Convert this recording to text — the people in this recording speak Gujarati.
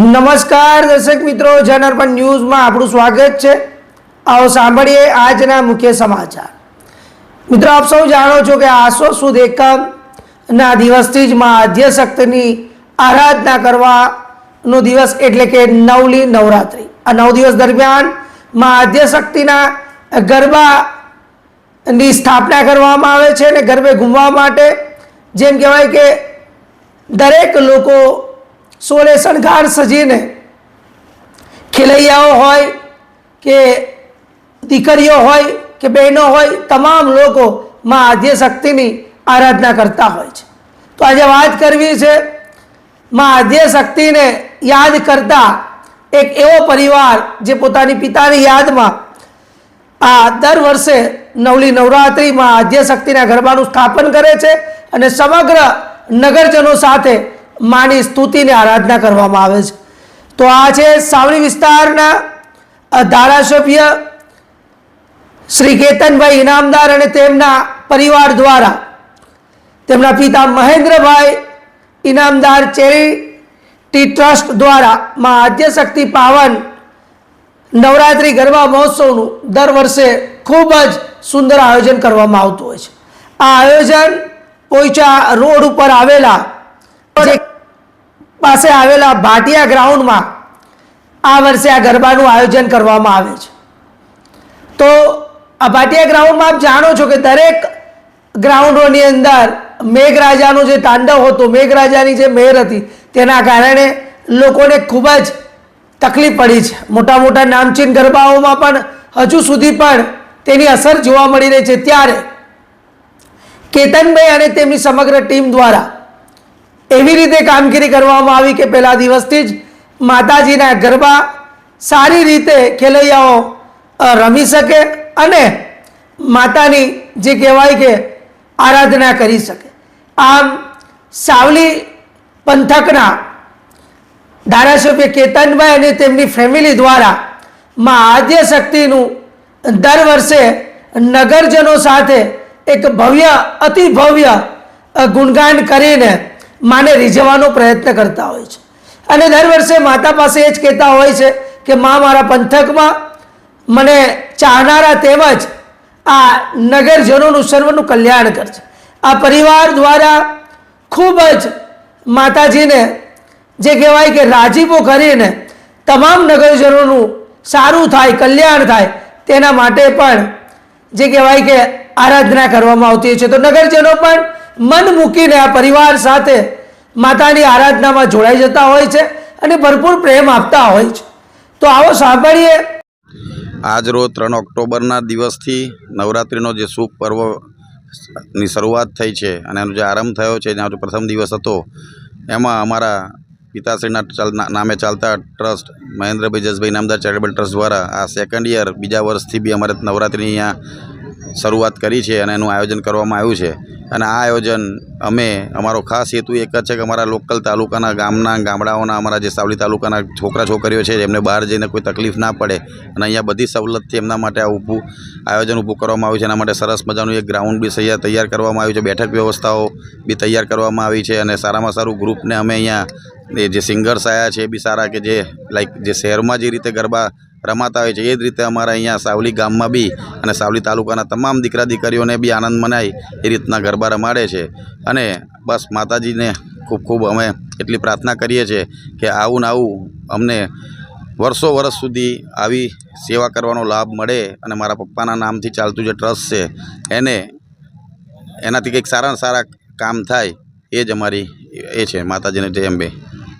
નમસ્કાર દર્શક મિત્રો, જનઅર્પણ ન્યૂઝમાં આપણું સ્વાગત છે। આવો સાંભળીએ આજના મુખ્ય સમાચાર। મિત્રો, આપ સૌ જાણો છો કે આસો સુદ એકમના દિવસથી જ માં આદ્યશક્તિની આરાધના કરવાનો દિવસ એટલે કે નવલી નવરાત્રિ। આ 9 દિવસ દરમિયાન માં આદ્યશક્તિના ગરબાની સ્થાપના કરવામાં આવે છે અને ગરબે ઘૂમવા માટે જેમ કહેવાય કે દરેક લોકો સોળે શણગાર સજીને ખેલૈયાઓ હોય કે દીકરીઓ હોય કે બહેનો હોય તમામ લોકો માં આદ્યશક્તિની આરાધના કરતા હોય છે। તો આજે વાત કરવી છે માં આદ્યશક્તિને યાદ કરતા એક એવો પરિવાર જે પોતાની પિતાની યાદમાં આ દર વર્ષે નવલી નવરાત્રિ માં આદ્યશક્તિના ગરબાનું સ્થાપન કરે છે અને સમગ્ર નગરજનો સાથે માની સ્તુતિને આરાધના કરવામાં આવે છે। તો આ છે સાવલી વિસ્તારના ધારાસભ્ય શ્રી કેતનભાઈ ઇનામદાર અને તેમના પરિવાર દ્વારા તેમના પિતા મહેન્દ્રભાઈ ઇનામદાર ચેરિટી ટ્રસ્ટ દ્વારા માં આદ્યશક્તિ પાવન નવરાત્રિ ગરબા મહોત્સવનું દર વર્ષે ખૂબ જ સુંદર આયોજન કરવામાં આવતું હોય છે। આ આયોજન પોઈચા રોડ ઉપર આવેલા પાસે આવેલા ભાટિયા ગ્રાઉન્ડમાં આ વર્ષે આ ગરબાનું આયોજન કરવામાં આવે છે। તો આ ભાટિયા ગ્રાઉન્ડમાં આપ જાણો છો કે દરેક ગ્રાઉન્ડોની અંદર મેઘરાજાનો જે તાંડવ હતો, મેઘરાજાની જે મહેર હતી, તેના કારણે લોકોને ખૂબ જ તકલીફ પડી છે। મોટા મોટા નામચીન ગરબાઓમાં પણ હજુ સુધી પણ તેની અસર જોવા મળી રહી છે। ત્યારે કેતનભાઈ અને તેમની સમગ્ર ટીમ દ્વારા એવી રીતે કામગીરી કરવામાં આવી કે પહેલા દિવસથી જ માતાજીના ગરબા સારી રીતે ખેલૈયાઓ રમી શકે અને માતાની જે કહેવાય કે આરાધના કરી શકે। આમ સાવલી પંથકના ધારાસભ્ય કેતનભાઈ અને તેમની ફેમિલી દ્વારા માં આદ્યશક્તિનું દર વર્ષે નગરજનો સાથે એક ભવ્ય અતિ ભવ્ય ગુણગાન કરીને માને રીઝવવાનો પ્રયત્ન કરતા હોય છે અને દર વર્ષે માતા પાસે એ જ કહેતા હોય છે કે મા મારા પંથકમાં મને ચાહનારા તેમજ આ નગરજનોનું સર્વનું કલ્યાણ કરશે। આ પરિવાર દ્વારા ખૂબ જ માતાજીને જે કહેવાય કે રાજીપો કરીને તમામ નગરજનોનું સારું થાય, કલ્યાણ થાય તેના માટે પણ જે કહેવાય કે આરાધના કરવામાં આવતી છે। તો નગરજનો પણ મન મૂકીને આ પરિવાર સાથે માતાની આરાધનામાં જોડાઈ જતા હોય છે અને ભરપૂર પ્રેમ આપતા હોય છે। તો આવો સાંભળીએ। આજ રોજ 3 ઓક્ટોબરના દિવસથી નવરાત્રિનો જે શુભ પર્વની શરૂઆત થઈ છે અને એનો જે આરંભ થયો છે, જેનો પ્રથમ દિવસ હતો, એમાં અમારા પિતાશ્રીના નામે ચાલતા ટ્રસ્ટ મહેન્દ્રભાઈ જસભાઈ ઇનામદાર ચેરિટેબલ ટ્રસ્ટ દ્વારા આ સેકન્ડ યર બીજા વર્ષથી બી અમારે નવરાત્રિની અહીંયા શરૂઆત કરી છે અને એનું આયોજન કરવામાં આવ્યું છે। અને આ આયોજન અમારો ખાસ હેતુ એક જ છે કે અમારા લોકલ તાલુકાના ગામડાઓના અમારા જે સાવલી તાલુકાના છોકરા છોકરીઓ છે એમને બહાર જઈને કોઈ તકલીફ ના પડે અને અહીંયા બધી સવલતથી એમના માટે આ આયોજન ઊભું કરવામાં આવ્યું છે। એના માટે સરસ મજાનું એક ગ્રાઉન્ડ બી તૈયાર કરવામાં આવ્યું છે, બેઠક વ્યવસ્થાઓ બી તૈયાર કરવામાં આવી છે અને સારામાં સારું ગ્રુપને અમે અહીંયા જે સિંગર્સ આવ્યા છે એ બી સારા કે જે શહેરમાં જે રીતે ગરબા રમાતા હોય છે એ જ રીતે અમારા અહીંયા સાવલી ગામમાં બી અને સાવલી તાલુકાના તમામ દીકરા દીકરીઓને બી આનંદ મનાય એ રીતના ગરબા રમાડે છે। અને બસ માતાજીને ખૂબ ખૂબ અમે એટલી પ્રાર્થના કરીએ છીએ કે આવું ને આવું અમને વર્ષો વર્ષ સુધી આવી સેવા કરવાનો લાભ મળે અને મારા પપ્પાના નામથી ચાલતું જે ટ્રસ્ટ છે એનાથી કંઈક સારા કામ થાય, એ જ અમારી એ છે। માતાજીને જય અંબે।